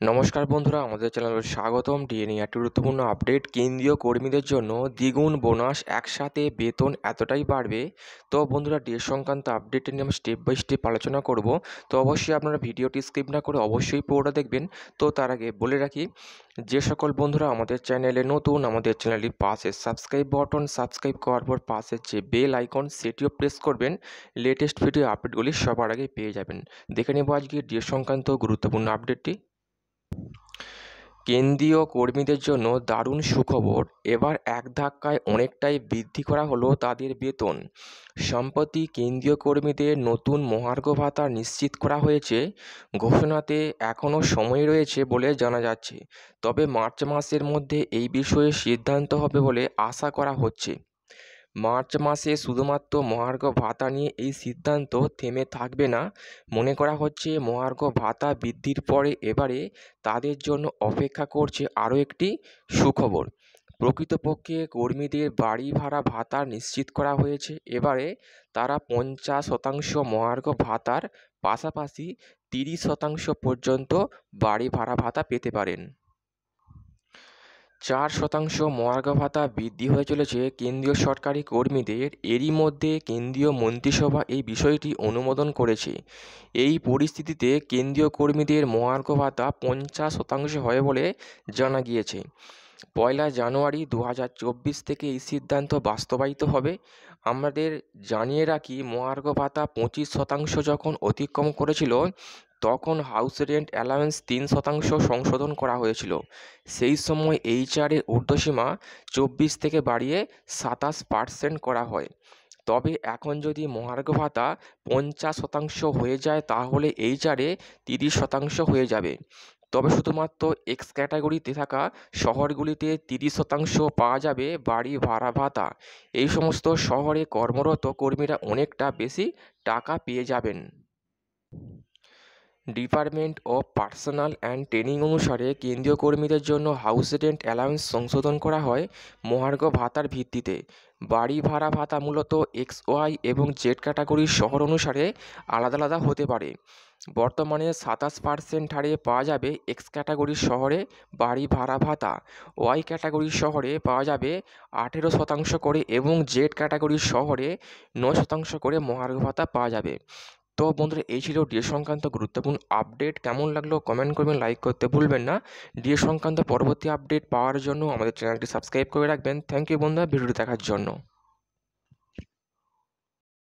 নমস্কার বন্ধুরা, আমাদের চ্যানেলে স্বাগতম। ডিএ নিয়ে একটি গুরুত্বপূর্ণ আপডেট। কেন্দ্রীয় কর্মীদের জন্য দ্বিগুণ বোনাস, একসাথে বেতন এতটাই বাড়বে। তো বন্ধুরা, ডিএ সংক্রান্ত আপডেটটি নিয়ে আমি স্টেপ বাই স্টেপ আলোচনা করব। তো অবশ্যই আপনারা ভিডিওটি স্কিপ না করে অবশ্যই পুরোটা দেখবেন। তো তার আগে বলে রাখি, যে সকল বন্ধুরা আমাদের চ্যানেলে নতুন, আমাদের চ্যানেলটির পাশে সাবস্ক্রাইব বাটন, সাবস্ক্রাইব করার পর পাশে যে বেল আইকন সেটিও প্রেস করবেন। লেটেস্ট ভিডিও আপডেটগুলি সবার আগে পেয়ে যাবেন। দেখে নেব আজকে ডিএ সংক্রান্ত গুরুত্বপূর্ণ আপডেটটি। কেন্দ্রীয় কর্মীদের জন্য দারুণ সুখবর। এবার এক ধাক্কায় অনেকটাই বৃদ্ধি করা হলো তাদের বেতন। সম্প্রতি কেন্দ্রীয় কর্মীদের নতুন মহার্ঘ ভাতা নিশ্চিত করা হয়েছে। ঘোষণাতে এখনও সময় রয়েছে বলে জানা যাচ্ছে, তবে মার্চ মাসের মধ্যে এই বিষয়ে সিদ্ধান্ত হবে বলে আশা করা হচ্ছে। মার্চ মাসে শুধুমাত্র মহার্ঘ ভাতা নিয়ে এই সিদ্ধান্ত থেমে থাকবে না। মনে করা হচ্ছে মহার্ঘ ভাতা বৃদ্ধির পরে এবারে তাদের জন্য অপেক্ষা করছে আরও একটি সুখবর। প্রকৃতপক্ষে কর্মীদের বাড়ি ভাড়া ভাতা নিশ্চিত করা হয়েছে। এবারে তারা 50% মহার্ঘ ভাতার পাশাপাশি 30% পর্যন্ত বাড়ি ভাড়া ভাতা পেতে পারেন। 4% মহার্ঘ ভাতা বৃদ্ধি হয়ে চলেছে কেন্দ্রীয় সরকারি কর্মীদের। এরই মধ্যে কেন্দ্রীয় মন্ত্রিসভা এই বিষয়টি অনুমোদন করেছে। এই পরিস্থিতিতে কেন্দ্রীয় কর্মীদের মহার্ঘ ভাতা 50% হয় বলে জানা গিয়েছে। 1 জানুয়ারি 2024 থেকে এই সিদ্ধান্ত বাস্তবায়িত হবে। আমাদের জানিয়ে রাখি, মহার্ঘ ভাতা 25% যখন অতিক্রম করেছিল, তখন হাউস রেন্ট অ্যালাউন্স 3% সংশোধন করা হয়েছিল। সেই সময় এইচআরের ঊর্ধ্বসীমা 24 থেকে বাড়িয়ে 27% করা হয়। তবে এখন যদি মহার্ঘ ভাতা 50% হয়ে যায়, তাহলে এইচআরে 30% হয়ে যাবে। তবে শুধুমাত্র এক্স ক্যাটাগরিতে থাকা শহরগুলিতে 30% পাওয়া যাবে বাড়ি ভাড়া ভাতা। এই সমস্ত শহরে কর্মরত কর্মীরা অনেকটা বেশি টাকা পেয়ে যাবেন। Department of personal and training অনুসারে কেন্দ্রীয় কর্মীদের জন্য হাউস রেন্ট অ্যালাউন্স সংশোধন করা হয় মহার্ঘ ভাতার ভিত্তিতে। বাড়ি ভাড়া ভাতা মূলত এক্স, ওয়াই এবং জেড ক্যাটাগরির শহর অনুসারে আলাদা আলাদা হতে পারে। বর্তমানে 27% হারে পাওয়া যাবে এক্স ক্যাটাগরির শহরে বাড়ি ভাড়া ভাতা। ওয়াই ক্যাটাগরির শহরে পাওয়া যাবে 18% করে এবং জেড ক্যাটাগরির শহরে 9% করে মহার্ঘ ভাতা পাওয়া যাবে। তো বন্ধুরা, এই ছিল ডিএ সংক্রান্ত গুরুত্বপূর্ণ আপডেট। কেমন লাগলো কমেন্ট করবেন, লাইক করতে ভুলবেন না। ডিএ সংক্রান্ত পরবর্তী আপডেট পাওয়ার জন্য আমাদের চ্যানেলটি সাবস্ক্রাইব করে রাখবেন। থ্যাংক ইউ বন্ধুরা ভিডিওটি দেখার জন্য।